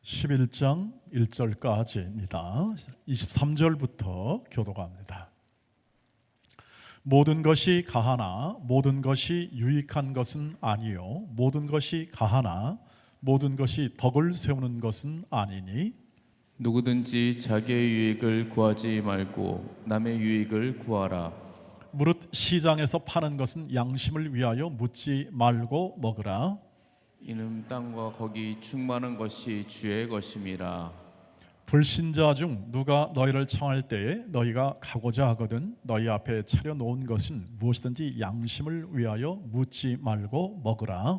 11장 1절까지입니다. 23절부터 교독합니다. 모든 것이 가하나 모든 것이 유익한 것은 아니요 모든 것이 가하나 모든 것이 덕을 세우는 것은 아니니 누구든지 자기의 유익을 구하지 말고 남의 유익을 구하라. 무릇 시장에서 파는 것은 양심을 위하여 묻지 말고 먹으라. 이는 땅과 거기 충만한 것이 주의 것임이라. 불신자 중 누가 너희를 청할 때에 너희가 가고자 하거든 너희 앞에 차려놓은 것은 무엇이든지 양심을 위하여 묻지 말고 먹으라.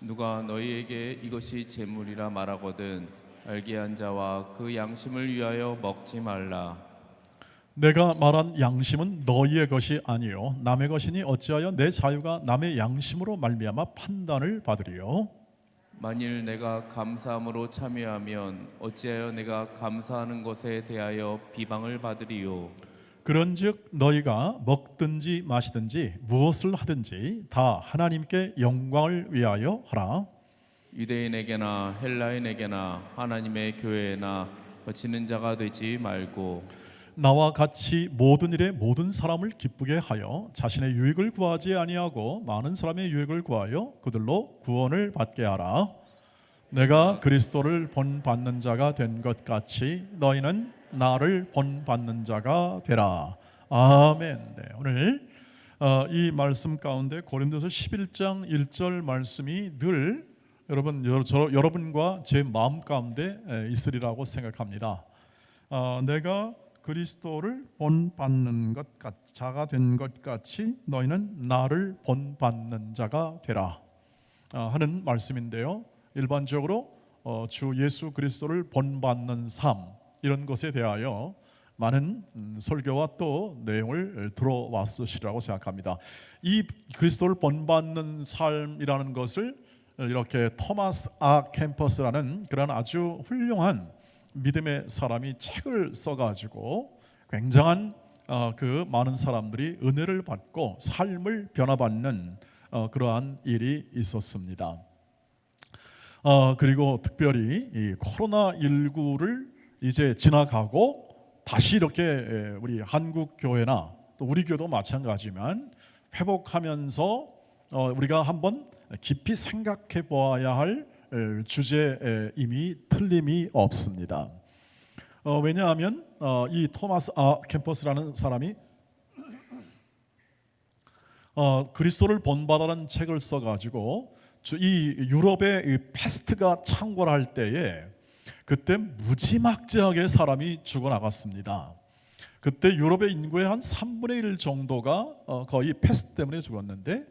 누가 너희에게 이것이 재물이라 말하거든 알게 한 자와 그 양심을 위하여 먹지 말라. 내가 말한 양심은 너희의 것이 아니요 남의 것이니 어찌하여 내 자유가 남의 양심으로 말미암아 판단을 받으리요. 만일 내가 감사함으로 참여하면 어찌하여 내가 감사하는 것에 대하여 비방을 받으리요. 그런즉 너희가 먹든지 마시든지 무엇을 하든지 다 하나님께 영광을 위하여 하라. 유대인에게나 헬라인에게나 하나님의 교회나 거치는 자가 되지 말고 나와 같이 모든 일에 모든 사람을 기쁘게 하여 자신의 유익을 구하지 아니하고 많은 사람의 유익을 구하여 그들로 구원을 받게 하라. 내가 그리스도를 본받는 자가 된 것 같이 너희는 나를 본받는 자가 되라. 아멘. 네, 오늘 이 말씀 가운데 고린도서 11장 1절 말씀이 늘 여러분과 제 마음 가운데 있으리라고 생각합니다. 내가 그리스도를 본받는 것 자가 된 것 같이 너희는 나를 본받는 자가 되라 하는 말씀인데요. 일반적으로 주 예수 그리스도를 본받는 삶 이런 것에 대하여 많은 설교와 또 내용을 들어왔으시라고 생각합니다. 이 그리스도를 본받는 삶이라는 것을 이렇게 토마스 캠퍼스라는 그런 아주 훌륭한 믿음의 사람이 책을 써가지고 굉장한 그 많은 사람들이 은혜를 받고 삶을 변화받는 그러한 일이 있었습니다. 그리고 특별히 이 코로나19를 이제 지나가고 다시 이렇게 우리 한국 교회나 또 우리 교도 마찬가지지만 회복하면서 우리가 한번 깊이 생각해 보아야 할 주제임이 틀림이 없습니다. 왜냐하면 이 토마스 캠퍼스라는 사람이 그리스도를 본받아라는 책을 써가지고 이 유럽의 이 패스트가 창궐할 때에 그때 무지막지하게 사람이 죽어나갔습니다. 그때 유럽의 인구의 한 3분의 1 정도가 거의 패스트 때문에 죽었는데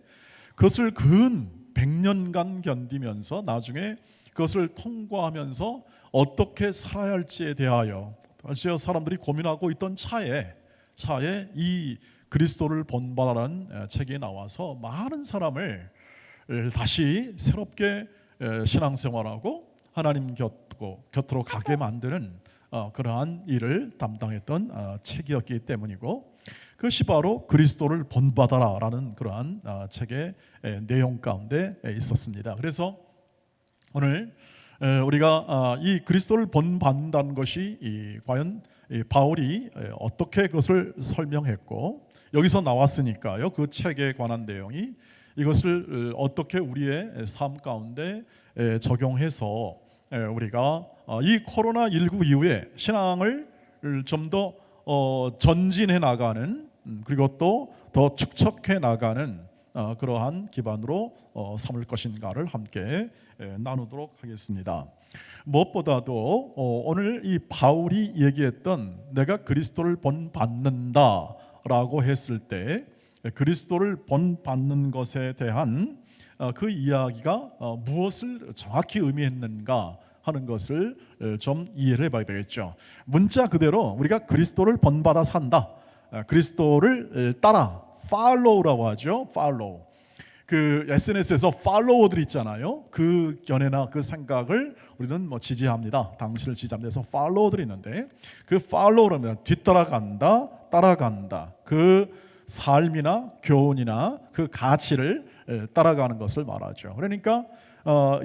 그것을 근 100년간 견디면서 나중에 그것을 통과하면서 어떻게 살아야 할지에 대하여 사람들이 고민하고 있던 차에 이 그리스도를 본받아라는 책이 나와서 많은 사람을 다시 새롭게 신앙생활하고 하나님 곁으로 가게 만드는 그러한 일을 담당했던 책이었기 때문이고 그것이 바로 그리스도를 본받아라라는 그러한 책의 내용 가운데 있었습니다. 그래서 오늘 우리가 이 그리스도를 본받는다는 것이 과연 바울이 어떻게 그것을 설명했고 여기서 나왔으니까요. 그 책에 관한 내용이 이것을 어떻게 우리의 삶 가운데 적용해서 우리가 이 코로나19 이후에 신앙을 좀 더 전진해 나가는 그리고 또 더 축적해 나가는 그러한 기반으로 삼을 것인가를 함께 나누도록 하겠습니다. 무엇보다도 오늘 이 바울이 얘기했던 내가 그리스도를 본받는다라고 했을 때 그리스도를 본받는 것에 대한 그 이야기가 무엇을 정확히 의미했는가 하는 것을 좀 이해를 해봐야 되겠죠. 문자 그대로 우리가 그리스도를 본받아 산다. 그리스도를 따라 follow라고 하죠. follow. 그 SNS에서 팔로워들 있잖아요. 그 견해나 그 생각을 우리는 뭐 지지합니다. 당신을 지지합니다. 그래서 팔로워들이 있는데 그 팔로우라면 뒤따라간다, 따라간다. 그 삶이나 교훈이나 그 가치를 따라가는 것을 말하죠. 그러니까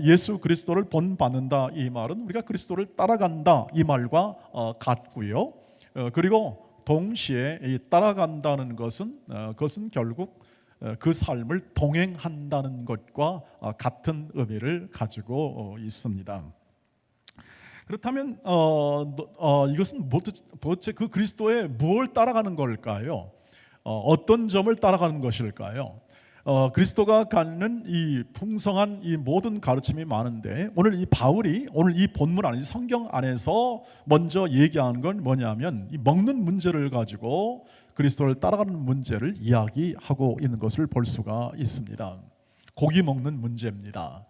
예수 그리스도를 본받는다 이 말은 우리가 그리스도를 따라간다 이 말과 같고요. 그리고 동시에 이 따라간다는 것은 그것은 결국 그 삶을 동행한다는 것과 같은 의미를 가지고 있습니다. 그렇다면 이것은 도대체 그 그리스도의 무엇을 따라가는 걸까요? 어떤 점을 따라가는 것일까요? 그리스도가 갖는 이 풍성한 이 모든 가르침이 많은데 오늘 이 바울이 오늘 이 본문 안에 성경 안에서 먼저 얘기하는 건 뭐냐면 이 먹는 문제를 가지고 그리스도를 따라가는 문제를 이야기하고 있는 것을 볼 수가 있습니다. 고기 먹는 문제입니다.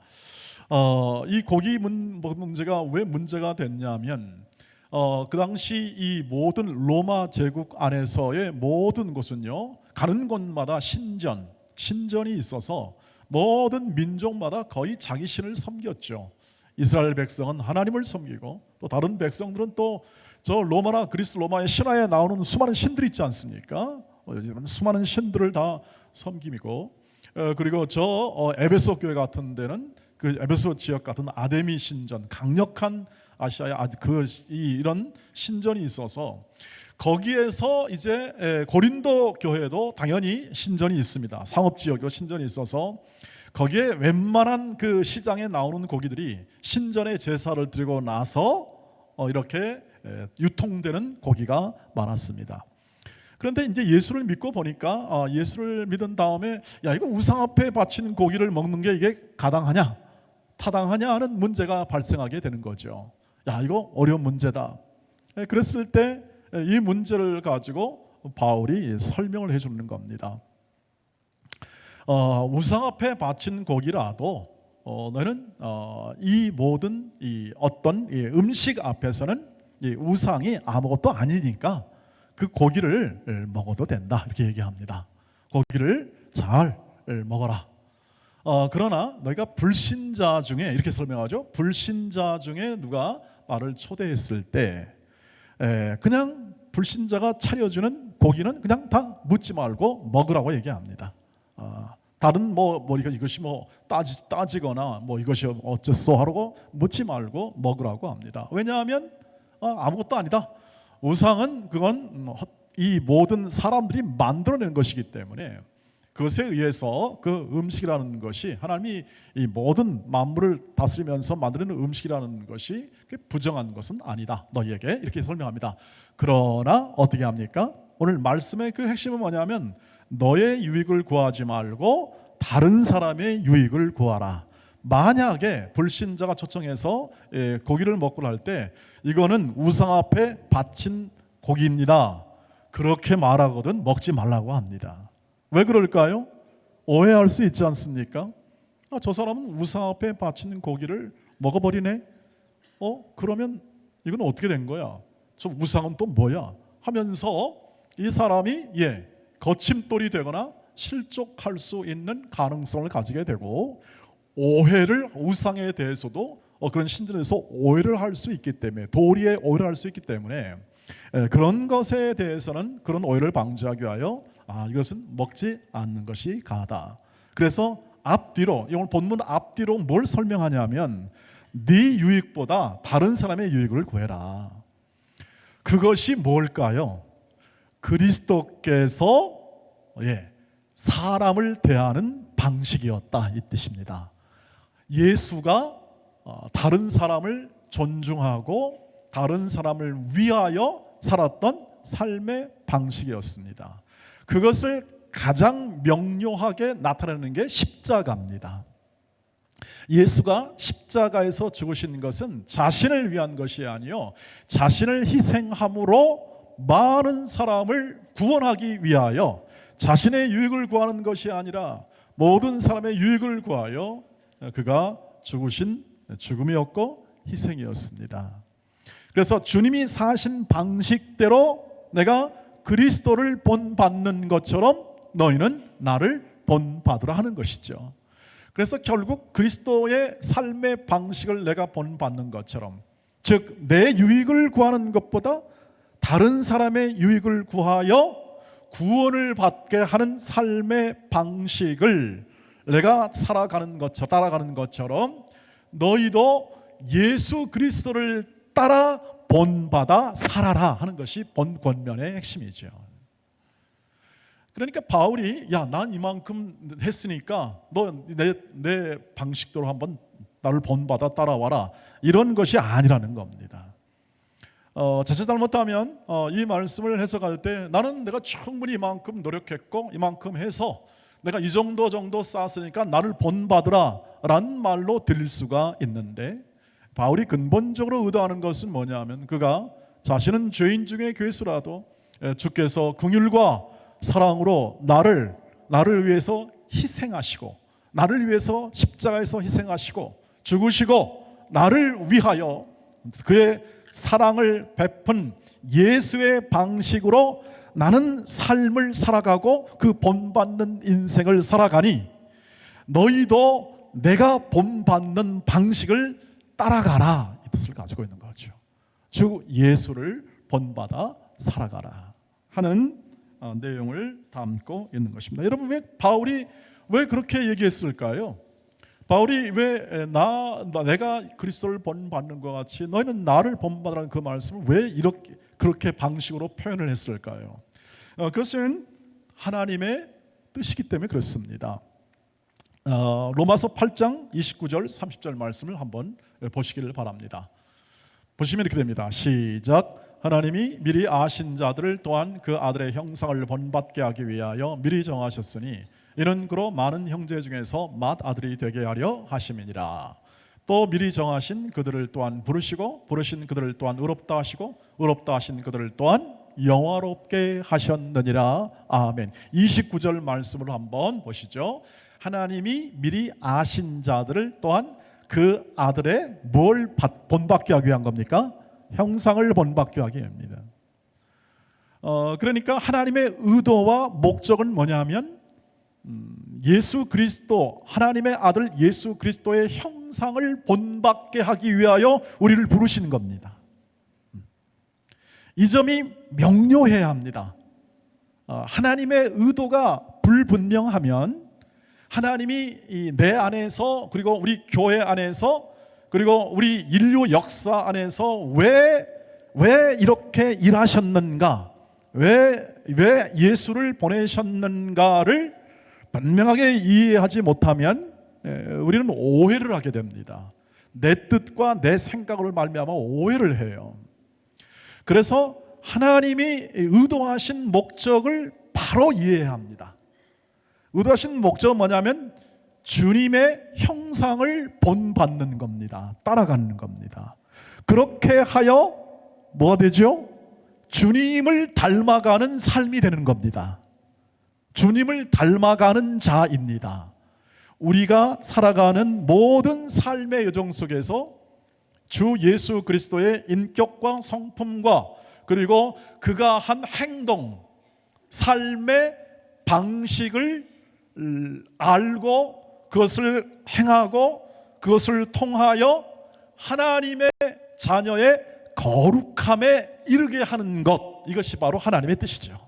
이 고기 문제가 왜 문제가 됐냐면 그 당시 이 모든 로마 제국 안에서의 모든 곳은요 가는 곳마다 신전이 있어서 모든 민족마다 거의 자기 신을 섬겼죠. 이스라엘 백성은 하나님을 섬기고 또 다른 백성들은 또 저 로마나 그리스 로마의 신화에 나오는 수많은 신들이 있지 않습니까? 이런 수많은 신들을 다 섬기고 그리고 저 에베소 교회 같은 데는 그 에베소 지역 같은 아데미 신전 강력한 아시아의 이런 신전이 있어서 거기에서 이제 고린도 교회도 당연히 신전이 있습니다. 상업 지역으로 신전이 있어서 거기에 웬만한 그 시장에 나오는 고기들이 신전에 제사를 드리고 나서 이렇게 유통되는 고기가 많았습니다. 그런데 이제 예수를 믿고 보니까 예수를 믿은 다음에 야 이거 우상 앞에 바치는 고기를 먹는 게 이게 가당하냐 타당하냐 하는 문제가 발생하게 되는 거죠. 야 이거 어려운 문제다. 그랬을 때 이 문제를 가지고 바울이 설명을 해주는 겁니다. 우상 앞에 바친 고기라도 너는 이 모든 이 어떤 이 음식 앞에서는 이 우상이 아무것도 아니니까 그 고기를 먹어도 된다 이렇게 얘기합니다. 고기를 잘 먹어라. 그러나 너희가 불신자 중에 이렇게 설명하죠. 불신자 중에 누가 나를 초대했을 때 그냥 불신자가 차려주는 고기는 그냥 다 묻지 말고 먹으라고 얘기합니다. 다른 이것이 따지거나 이것이 어째서 하라고 묻지 말고 먹으라고 합니다. 왜냐하면 아무것도 아니다. 우상은 그건 이 모든 사람들이 만들어낸 것이기 때문에 그것에 의해서 그 음식이라는 것이 하나님이 이 모든 만물을 다스리면서 만드는 음식이라는 것이 부정한 것은 아니다. 너희에게 이렇게 설명합니다. 그러나 어떻게 합니까? 오늘 말씀의 그 핵심은 뭐냐면 너의 유익을 구하지 말고 다른 사람의 유익을 구하라. 만약에 불신자가 초청해서 고기를 먹고 할 때 이거는 우상 앞에 바친 고기입니다. 그렇게 말하거든 먹지 말라고 합니다. 왜 그럴까요? 오해할 수 있지 않습니까? 저 사람은 우상 앞에 바치는 고기를 먹어버리네. 그러면 이건 어떻게 된 거야? 저 우상은 또 뭐야? 하면서 이 사람이 거침돌이 되거나 실족할 수 있는 가능성을 가지게 되고 오해를 우상에 대해서도 그런 신전에서 오해를 할 수 있기 때문에 도리에 오해를 할 수 있기 때문에 그런 것에 대해서는 그런 오해를 방지하기 위하여 이것은 먹지 않는 것이 가하다. 그래서 앞뒤로 오늘 본문 앞뒤로 뭘 설명하냐면 네 유익보다 다른 사람의 유익을 구해라. 그것이 뭘까요? 그리스도께서 사람을 대하는 방식이었다 이 뜻입니다. 예수가 다른 사람을 존중하고 다른 사람을 위하여 살았던 삶의 방식이었습니다. 그것을 가장 명료하게 나타내는 게 십자가입니다. 예수가 십자가에서 죽으신 것은 자신을 위한 것이 아니요 자신을 희생함으로 많은 사람을 구원하기 위하여 자신의 유익을 구하는 것이 아니라 모든 사람의 유익을 구하여 그가 죽으신 죽음이었고 희생이었습니다. 그래서 주님이 사신 방식대로 내가 그리스도를 본받는 것처럼 너희는 나를 본받으라 하는 것이죠. 그래서 결국 그리스도의 삶의 방식을 내가 본받는 것처럼 즉 내 유익을 구하는 것보다 다른 사람의 유익을 구하여 구원을 받게 하는 삶의 방식을 내가 따라가는 것처럼 너희도 예수 그리스도를 따라 본받아 살아라 하는 것이 본 권면의 핵심이죠. 그러니까 바울이 야, 난 이만큼 했으니까 너 내 방식대로 한번 나를 본받아 따라와라, 이런 것이 아니라는 겁니다. 자칫 잘못하면 이 말씀을 해석할 때 나는 내가 충분히 이만큼 노력했고 이만큼 해서 내가 이 정도 쌓았으니까 나를 본받으라 라는 말로 들릴 수가 있는데, 바울이 근본적으로 의도하는 것은 뭐냐면 그가 자신은 죄인 중에 괴수라도 주께서 긍휼과 사랑으로 나를 위해서 희생하시고, 나를 위해서 십자가에서 희생하시고 죽으시고 나를 위하여 그의 사랑을 베푼 예수의 방식으로 나는 삶을 살아가고 그 본받는 인생을 살아가니 너희도 내가 본받는 방식을 따라가라, 이 뜻을 가지고 있는 거죠. 주 예수를 본받아 살아가라 하는 내용을 담고 있는 것입니다. 여러분, 바울이 왜 그렇게 얘기했을까요? 바울이 왜 내가 그리스도를 본받는 것 같이 너희는 나를 본받으라는 그 말씀을 왜 그렇게 방식으로 표현을 했을까요? 그것은 하나님의 뜻이기 때문에 그렇습니다. 로마서 8장 29절 30절 말씀을 한번 보시기를 바랍니다. 보시면 이렇게 됩니다. 시작. 하나님이 미리 아신 자들을 또한 그 아들의 형상을 본받게 하기 위하여 미리 정하셨으니 이는 그로 많은 형제 중에서 맏아들이 되게 하려 하심이니라. 또 미리 정하신 그들을 또한 부르시고 부르신 그들을 또한 의롭다 하시고 의롭다 하신 그들을 또한 영화롭게 하셨느니라. 아멘. 29절 말씀을 한번 보시죠. 하나님이 미리 아신 자들을 또한 그 아들의 뭘 본받게 하기 위한 겁니까? 형상을 본받게 하기 위함입니다. 그러니까 하나님의 의도와 목적은 뭐냐면 예수 그리스도, 하나님의 아들 예수 그리스도의 형상을 본받게 하기 위하여 우리를 부르신 겁니다. 이 점이 명료해야 합니다. 하나님의 의도가 불분명하면 하나님이 내 안에서, 그리고 우리 교회 안에서, 그리고 우리 인류 역사 안에서 왜 이렇게 일하셨는가, 왜 예수를 보내셨는가를 분명하게 이해하지 못하면 우리는 오해를 하게 됩니다. 내 뜻과 내 생각을 말미암아 오해를 해요. 그래서 하나님이 의도하신 목적을 바로 이해해야 합니다. 의도하신 목적은 뭐냐면 주님의 형상을 본받는 겁니다. 따라가는 겁니다. 그렇게 하여 뭐가 되죠? 주님을 닮아가는 삶이 되는 겁니다. 주님을 닮아가는 자입니다. 우리가 살아가는 모든 삶의 여정 속에서 주 예수 그리스도의 인격과 성품과 그리고 그가 한 행동, 삶의 방식을 알고 그것을 행하고 그것을 통하여 하나님의 자녀의 거룩함에 이르게 하는 것, 이것이 바로 하나님의 뜻이죠.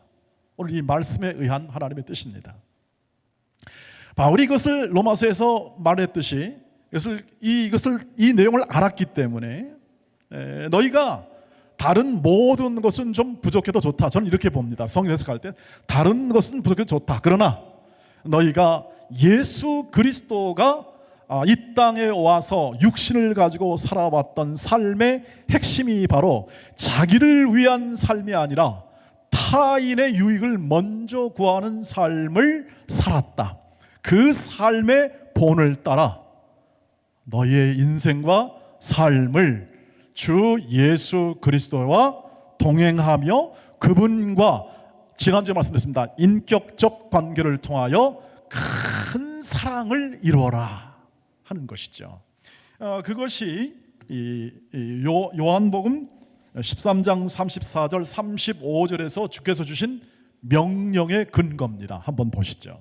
오늘 이 말씀에 의한 하나님의 뜻입니다. 바울이 이것을 로마서에서 말했듯이 이 내용을 알았기 때문에 너희가 다른 모든 것은 좀 부족해도 좋다, 저는 이렇게 봅니다. 성경 해석할 때 다른 것은 부족해도 좋다, 그러나 너희가 예수 그리스도가 이 땅에 와서 육신을 가지고 살아왔던 삶의 핵심이 바로 자기를 위한 삶이 아니라 타인의 유익을 먼저 구하는 삶을 살았다. 그 삶의 본을 따라 너희의 인생과 삶을 주 예수 그리스도와 동행하며 그분과 지난주에 말씀드렸습니다. 인격적 관계를 통하여 큰 사랑을 이루어라 하는 것이죠. 그것이 요한복음 13장 34절 35절에서 주께서 주신 명령의 근거입니다. 한번 보시죠.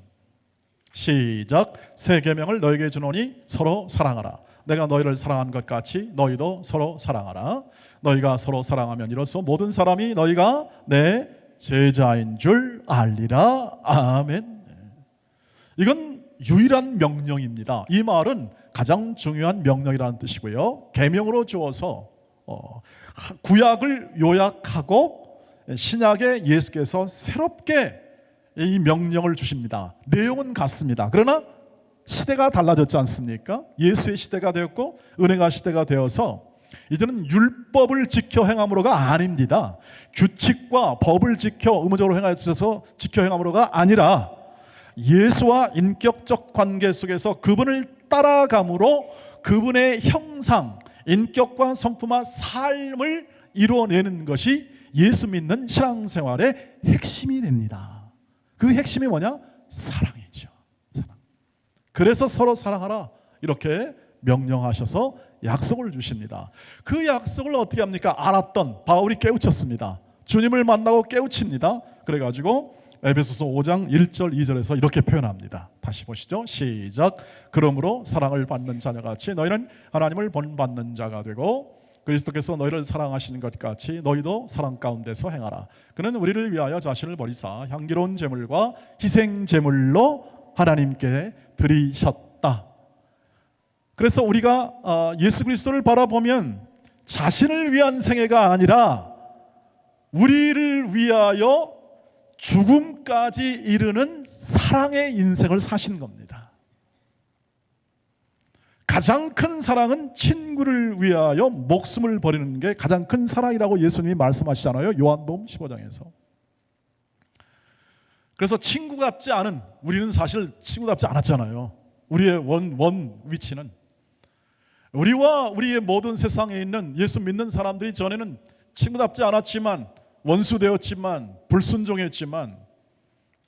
시작. 새 계명을 너에게 주노니 서로 사랑하라. 내가 너희를 사랑한 것 같이 너희도 서로 사랑하라. 너희가 서로 사랑하면 이로써 모든 사람이 너희가 내 제자인 줄 알리라. 아멘. 이건 유일한 명령입니다. 이 말은 가장 중요한 명령이라는 뜻이고요. 계명으로 주어서 구약을 요약하고 신약에 예수께서 새롭게 이 명령을 주십니다. 내용은 같습니다. 그러나 시대가 달라졌지 않습니까? 예수의 시대가 되었고 은혜가 시대가 되어서 이제는 율법을 지켜 행함으로가 아닙니다. 규칙과 법을 지켜 의무적으로 행하셔서 지켜 행함으로가 아니라 예수와 인격적 관계 속에서 그분을 따라감으로 그분의 형상, 인격과 성품과 삶을 이루어내는 것이 예수 믿는 신앙생활의 핵심이 됩니다. 그 핵심이 뭐냐? 사랑이죠. 사랑. 그래서 서로 사랑하라 이렇게 명령하셔서 약속을 주십니다. 그 약속을 어떻게 합니까? 알았던 바울이 깨우쳤습니다. 주님을 만나고 깨우칩니다. 그래가지고 에베소서 5장 1절 2절에서 이렇게 표현합니다. 다시 보시죠. 시작. 그러므로 사랑을 받는 자녀같이 너희는 하나님을 본받는 자가 되고 그리스도께서 너희를 사랑하시는 것 같이 너희도 사랑 가운데서 행하라. 그는 우리를 위하여 자신을 버리사 향기로운 제물과 희생 제물로 하나님께 드리셨다. 그래서 우리가 예수 그리스도를 바라보면 자신을 위한 생애가 아니라 우리를 위하여 죽음까지 이르는 사랑의 인생을 사신 겁니다. 가장 큰 사랑은 친구를 위하여 목숨을 버리는 게 가장 큰 사랑이라고 예수님이 말씀하시잖아요. 요한복음 15장에서. 그래서 친구답지 않은, 우리는 사실 친구답지 않았잖아요. 우리의 원 위치는 우리와 우리의 모든 세상에 있는 예수 믿는 사람들이 전에는 친구답지 않았지만 원수되었지만 불순종했지만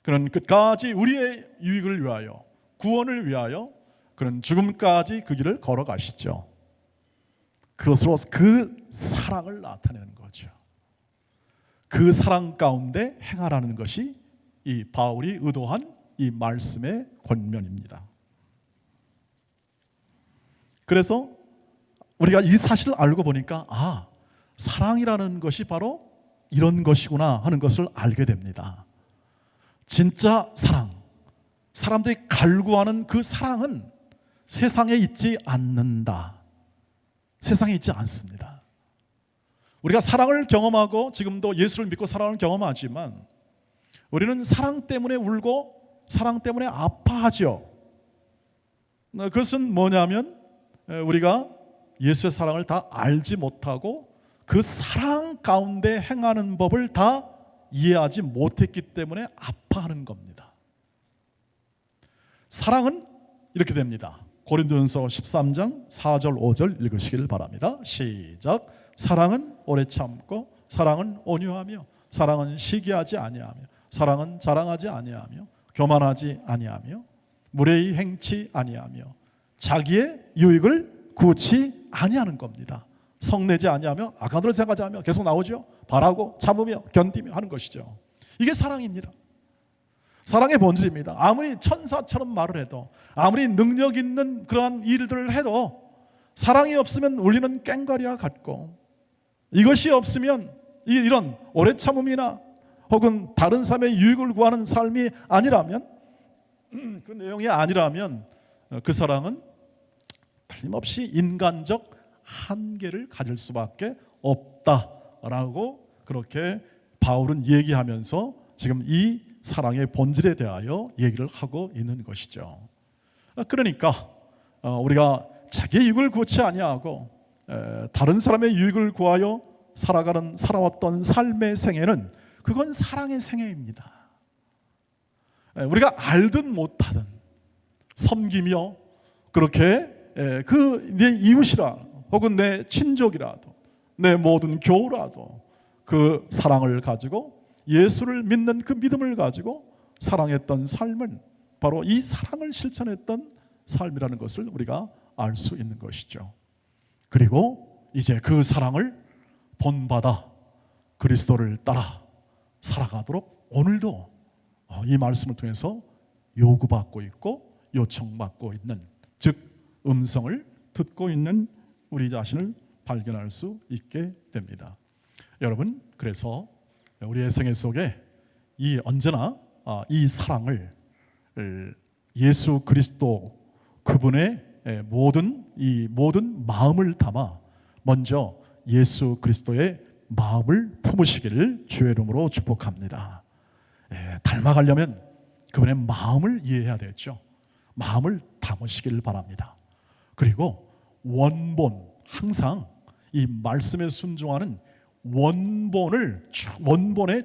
그는 끝까지 우리의 유익을 위하여 구원을 위하여 그는 죽음까지 그 길을 걸어가시죠. 그것으로 그 사랑을 나타내는 거죠. 그 사랑 가운데 행하라는 것이 이 바울이 의도한 이 말씀의 권면입니다. 그래서 우리가 이 사실을 알고 보니까 사랑이라는 것이 바로 이런 것이구나 하는 것을 알게 됩니다. 진짜 사랑, 사람들이 갈구하는 그 사랑은 세상에 있지 않는다. 세상에 있지 않습니다. 우리가 사랑을 경험하고 지금도 예수를 믿고 사랑을 경험하지만 우리는 사랑 때문에 울고 사랑 때문에 아파하죠. 그것은 뭐냐면 우리가 예수의 사랑을 다 알지 못하고 그 사랑 가운데 행하는 법을 다 이해하지 못했기 때문에 아파하는 겁니다. 사랑은 이렇게 됩니다. 고린도전서 13장 4절 5절 읽으시길 바랍니다. 시작. 사랑은 오래 참고 사랑은 온유하며 사랑은 시기하지 아니하며 사랑은 자랑하지 아니하며 교만하지 아니하며 무례히 행치 아니하며 자기의 유익을 구치 아니하는 겁니다. 성내지 아니하며 악한 일을 생각하지 않으며 계속 나오죠. 바라고 참으며 견디며 하는 것이죠. 이게 사랑입니다. 사랑의 본질입니다. 아무리 천사처럼 말을 해도 아무리 능력 있는 그러한 일들을 해도 사랑이 없으면 울리는 꽹과리와 같고 이것이 없으면 이런 오래 참음이나 혹은 다른 사람의 유익을 구하는 삶이 아니라면 그 내용이 아니라면 그 사랑은 틀림없이 인간적 한계를 가질 수밖에 없다라고 그렇게 바울은 얘기하면서 지금 이 사랑의 본질에 대하여 얘기를 하고 있는 것이죠. 그러니까 우리가 자기의 유익을 구치 아니하고 다른 사람의 유익을 구하여 살아왔던 삶의 생애는 그건 사랑의 생애입니다. 우리가 알든 못하든 섬기며 그렇게 내 이웃이라 혹은 내 친족이라도 내 모든 교우라도 그 사랑을 가지고 예수를 믿는 그 믿음을 가지고 사랑했던 삶은 바로 이 사랑을 실천했던 삶이라는 것을 우리가 알 수 있는 것이죠. 그리고 이제 그 사랑을 본받아 그리스도를 따라 살아가도록 오늘도 이 말씀을 통해서 요구받고 있고 요청받고 있는, 즉 음성을 듣고 있는 우리 자신을 발견할 수 있게 됩니다. 여러분, 그래서 우리의 생애 속에 언제나 이 사랑을 예수 그리스도 그분의 모든 마음을 담아 먼저 예수 그리스도의 마음을 품으시기를 주의 이름으로 축복합니다. 닮아가려면 그분의 마음을 이해해야 되겠죠. 마음을 담으시기를 바랍니다. 그리고 항상 이 말씀에 순종하는 원본에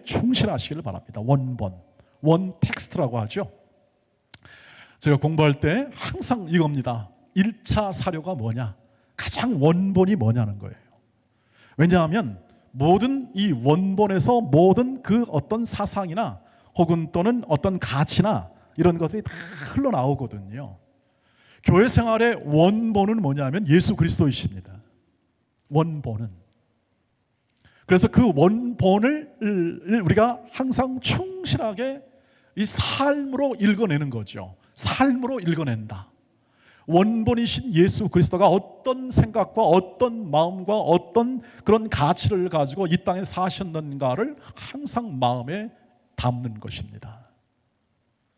충실하시기를 바랍니다. 원 텍스트라고 하죠. 제가 공부할 때 항상 이겁니다. 1차 사료가 뭐냐? 가장 원본이 뭐냐는 거예요. 왜냐하면 모든 이 원본에서 모든 그 어떤 사상이나 혹은 또는 어떤 가치나 이런 것들이 다 흘러나오거든요. 교회 생활의 원본은 뭐냐면 예수 그리스도이십니다. 원본은. 그래서 그 원본을 우리가 항상 충실하게 이 삶으로 읽어내는 거죠. 삶으로 읽어낸다. 원본이신 예수 그리스도가 어떤 생각과 어떤 마음과 어떤 그런 가치를 가지고 이 땅에 사셨는가를 항상 마음에 담는 것입니다.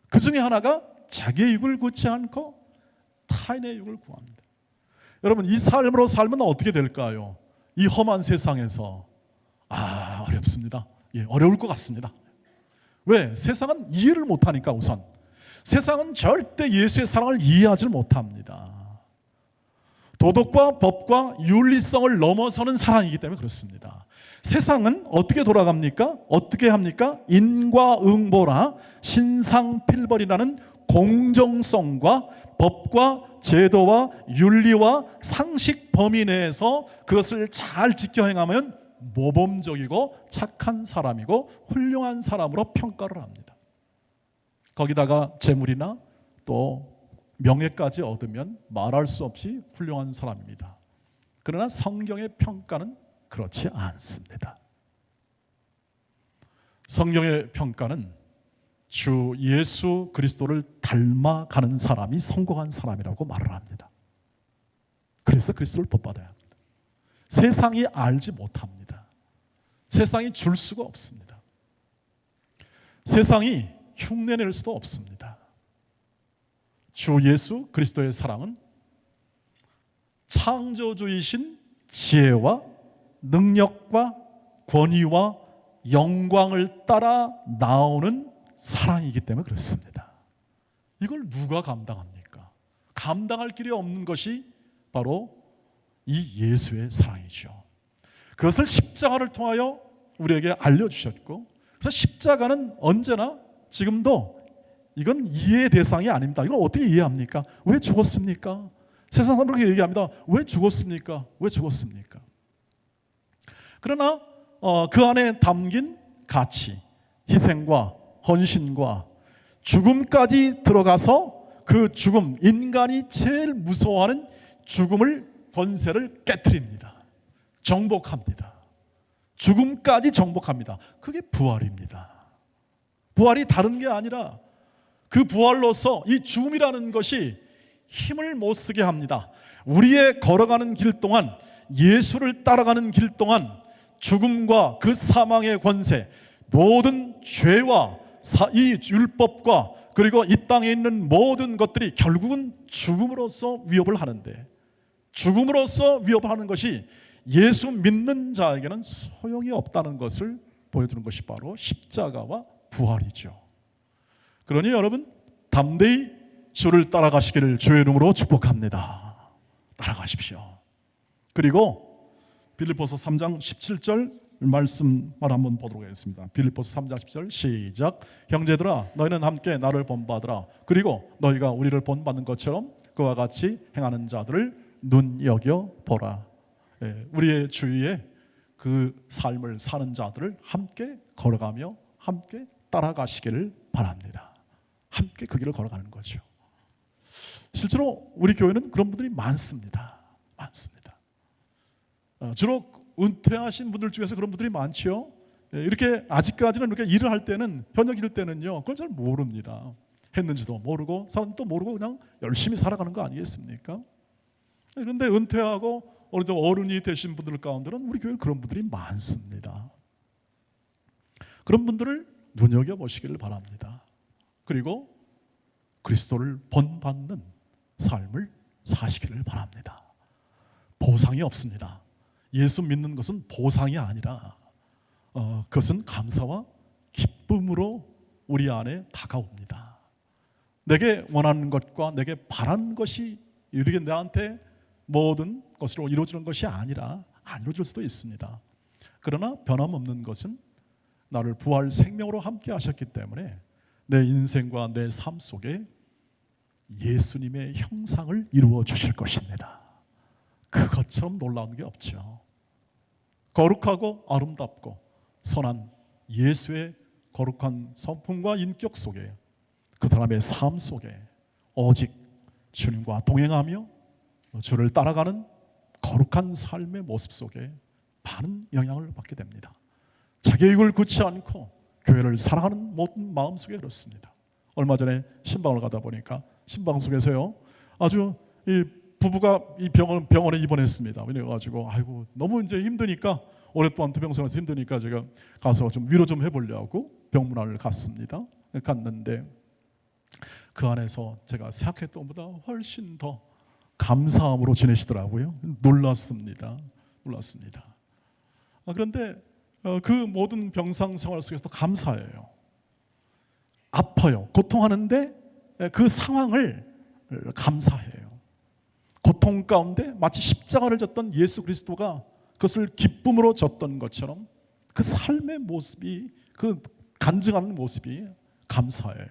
그 중에 하나가 자기의 육을 굳지 않고 타인의 육을 구합니다. 여러분, 이 삶으로 살면 어떻게 될까요? 이 험한 세상에서 어렵습니다. 어려울 것 같습니다. 왜? 세상은 이해를 못하니까. 우선 세상은 절대 예수의 사랑을 이해하지 못합니다. 도덕과 법과 윤리성을 넘어서는 사랑이기 때문에 그렇습니다. 세상은 어떻게 돌아갑니까? 어떻게 합니까? 인과응보라 신상필벌이라는 공정성과 법과 제도와 윤리와 상식 범위 내에서 그것을 잘 지켜 행하면 모범적이고 착한 사람이고 훌륭한 사람으로 평가를 합니다. 거기다가 재물이나 또 명예까지 얻으면 말할 수 없이 훌륭한 사람입니다. 그러나 성경의 평가는 그렇지 않습니다. 성경의 평가는 주 예수 그리스도를 닮아가는 사람이 성공한 사람이라고 말을 합니다. 그래서 그리스도를 본받아야 합니다. 세상이 알지 못합니다. 세상이 줄 수가 없습니다. 세상이 흉내낼 수도 없습니다. 주 예수 그리스도의 사랑은 창조주이신 지혜와 능력과 권위와 영광을 따라 나오는 사랑이기 때문에 그렇습니다. 이걸 누가 감당합니까? 감당할 길이 없는 것이 바로 이 예수의 사랑이죠. 그것을 십자가를 통하여 우리에게 알려주셨고, 그래서 십자가는 언제나 지금도 이건 이해의 대상이 아닙니다. 이걸 어떻게 이해합니까? 왜 죽었습니까? 세상 사람들은 그렇게 얘기합니다. 왜 죽었습니까? 왜 죽었습니까? 그러나 그 안에 담긴 가치, 희생과 헌신과 죽음까지 들어가서 그 죽음, 인간이 제일 무서워하는 죽음을 권세를 깨트립니다. 정복합니다. 죽음까지 정복합니다. 그게 부활입니다. 부활이 다른 게 아니라 그 부활로서 이 죽음이라는 것이 힘을 못 쓰게 합니다. 우리의 걸어가는 길 동안, 예수를 따라가는 길 동안 죽음과 그 사망의 권세, 모든 죄와 이 율법과 그리고 이 땅에 있는 모든 것들이 결국은 죽음으로써 위협을 하는데, 죽음으로써 위협하는 것이 예수 믿는 자에게는 소용이 없다는 것을 보여주는 것이 바로 십자가와 부활이죠. 그러니 여러분, 담대히 주를 따라가시기를 주의 이름으로 축복합니다. 따라가십시오. 그리고 빌립보서 3장 17절 말씀을 한번 보도록 하겠습니다. 빌립보서 3장 10절 시작. 형제들아, 너희는 함께 나를 본받으라. 그리고 너희가 우리를 본받는 것처럼 그와 같이 행하는 자들을 눈여겨보라. 우리의 주위에 그 삶을 사는 자들을 함께 걸어가며 함께 따라가시기를 바랍니다. 함께 그 길을 걸어가는 거죠. 실제로 우리 교회는 그런 분들이 많습니다. 주로 은퇴하신 분들 중에서 그런 분들이 많지요. 이렇게 아직까지는 이렇게 일을 할 때는, 현역 일 때는요, 그걸 잘 모릅니다. 했는지도 모르고 사람도 모르고 그냥 열심히 살아가는 거 아니겠습니까? 그런데 은퇴하고 어느 정도 어른이 되신 분들 가운데는 우리 교회에 그런 분들이 많습니다. 그런 분들을 눈여겨보시기를 바랍니다. 그리고 그리스도를 본받는 삶을 사시기를 바랍니다. 보상이 없습니다. 예수 믿는 것은 보상이 아니라 그것은 감사와 기쁨으로 우리 안에 다가옵니다. 내게 원하는 것과 내게 바라는 것이 이렇게 나한테 모든 것으로 이루어지는 것이 아니라 안 이루어질 수도 있습니다. 그러나 변함없는 것은 나를 부활 생명으로 함께 하셨기 때문에 내 인생과 내 삶 속에 예수님의 형상을 이루어 주실 것입니다. 그것처럼 놀라운 게 없죠. 거룩하고 아름답고 선한 예수의 거룩한 성품과 인격 속에 그 사람의 삶 속에 오직 주님과 동행하며 주를 따라가는 거룩한 삶의 모습 속에 많은 영향을 받게 됩니다. 자기 이익을 굳지 않고 교회를 사랑하는 모든 마음 속에 그렇습니다. 얼마 전에 신방을 가다 보니까 신방 속에서요 아주 이 부부가 이 병원에 입원했습니다. 그래가지고 아이고 너무 이제 힘드니까 오랫동안 투병생활에서 힘드니까 제가 가서 좀 위로 좀 해보려고 병문안을 갔습니다. 갔는데 그 안에서 제가 생각했던 것보다 훨씬 더 감사함으로 지내시더라고요. 놀랐습니다. 그런데 그 모든 병상 생활 속에서도 감사해요. 아파요. 고통하는데 그 상황을 감사해요. 고통 가운데 마치 십자가를 졌던 예수 그리스도가 그것을 기쁨으로 졌던 것처럼 그 삶의 모습이 그 간증하는 모습이 감사해요.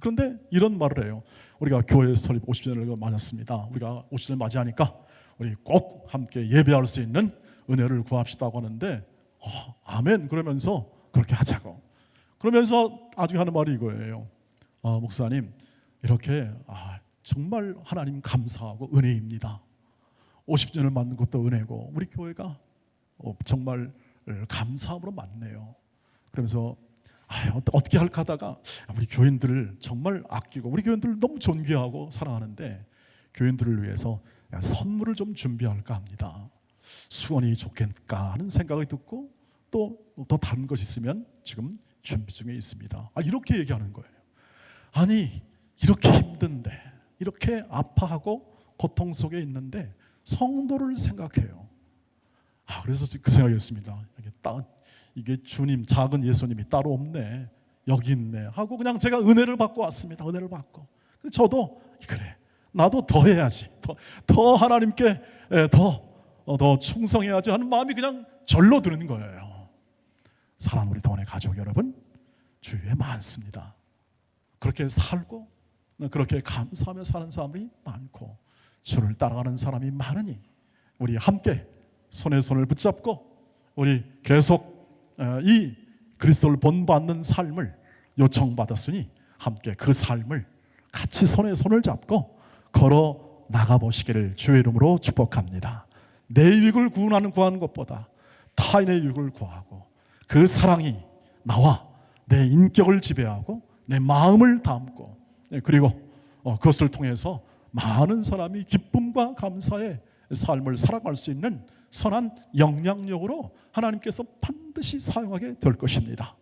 그런데 이런 말을 해요. 우리가 교회 설립 50주년을 맞았습니다. 우리가 50주년 맞이하니까 우리 꼭 함께 예배할 수 있는 은혜를 구합시다고 하는데 아멘 그러면서 그렇게 하자고 그러면서 나중에 하는 말이 이거예요. 목사님 이렇게 정말 하나님 감사하고 은혜입니다. 50주년을 맞는 것도 은혜고 우리 교회가 정말 감사함으로 맞네요. 그러면서 어떻게 할까 하다가 우리 교인들을 정말 아끼고 우리 교인들을 너무 존귀하고 사랑하는데 교인들을 위해서 선물을 좀 준비할까 합니다. 수건이 좋겠까 하는 생각이 듣고 또 더 다른 것이 있으면 지금 준비 중에 있습니다. 이렇게 얘기하는 거예요. 아니 이렇게 힘든데 이렇게 아파하고 고통 속에 있는데 성도를 생각해요. 그래서 그 생각이었습니다. 이게 주님 작은 예수님이 따로 없네 여기 있네 하고 그냥 제가 은혜를 받고 왔습니다. 은혜를 받고 근데 저도 그래 나도 더 해야지 더 하나님께 더 충성해야지 하는 마음이 그냥 절로 드는 거예요. 사랑하는 우리 동안의 가족 여러분 주위에 많습니다. 그렇게 살고 그렇게 감사하며 사는 사람이 많고 주를 따라가는 사람이 많으니 우리 함께 손에 손을 붙잡고 우리 계속 이 그리스도를 본받는 삶을 요청받았으니 함께 그 삶을 같이 손에 손을 잡고 걸어 나가보시기를 주의 이름으로 축복합니다. 내 유익을 구하는 것보다 타인의 유익을 구하고 그 사랑이 나와 내 인격을 지배하고 내 마음을 담고 그리고 그것을 통해서 많은 사람이 기쁨과 감사의 삶을 살아갈 수 있는 선한 영향력으로 하나님께서 반드시 사용하게 될 것입니다.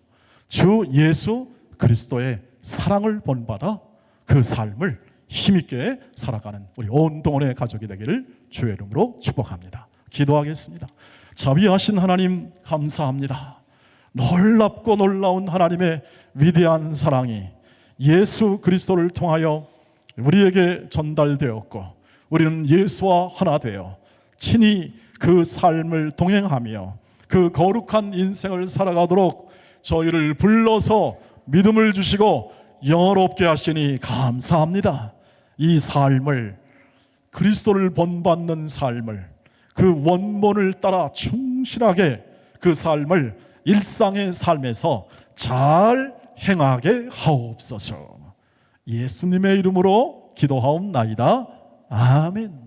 주 예수 그리스도의 사랑을 본받아 그 삶을 힘있게 살아가는 우리 온 동원의 가족이 되기를 주의 이름으로 축복합니다. 기도하겠습니다. 자비하신 하나님 감사합니다. 놀랍고 놀라운 하나님의 위대한 사랑이 예수 그리스도를 통하여 우리에게 전달되었고 우리는 예수와 하나 되어 친히 그 삶을 동행하며 그 거룩한 인생을 살아가도록 저희를 불러서 믿음을 주시고 영화롭게 하시니 감사합니다. 이 삶을 그리스도를 본받는 삶을 그 원본을 따라 충실하게 그 삶을 일상의 삶에서 잘 행하게 하옵소서. 예수님의 이름으로 기도하옵나이다. 아멘.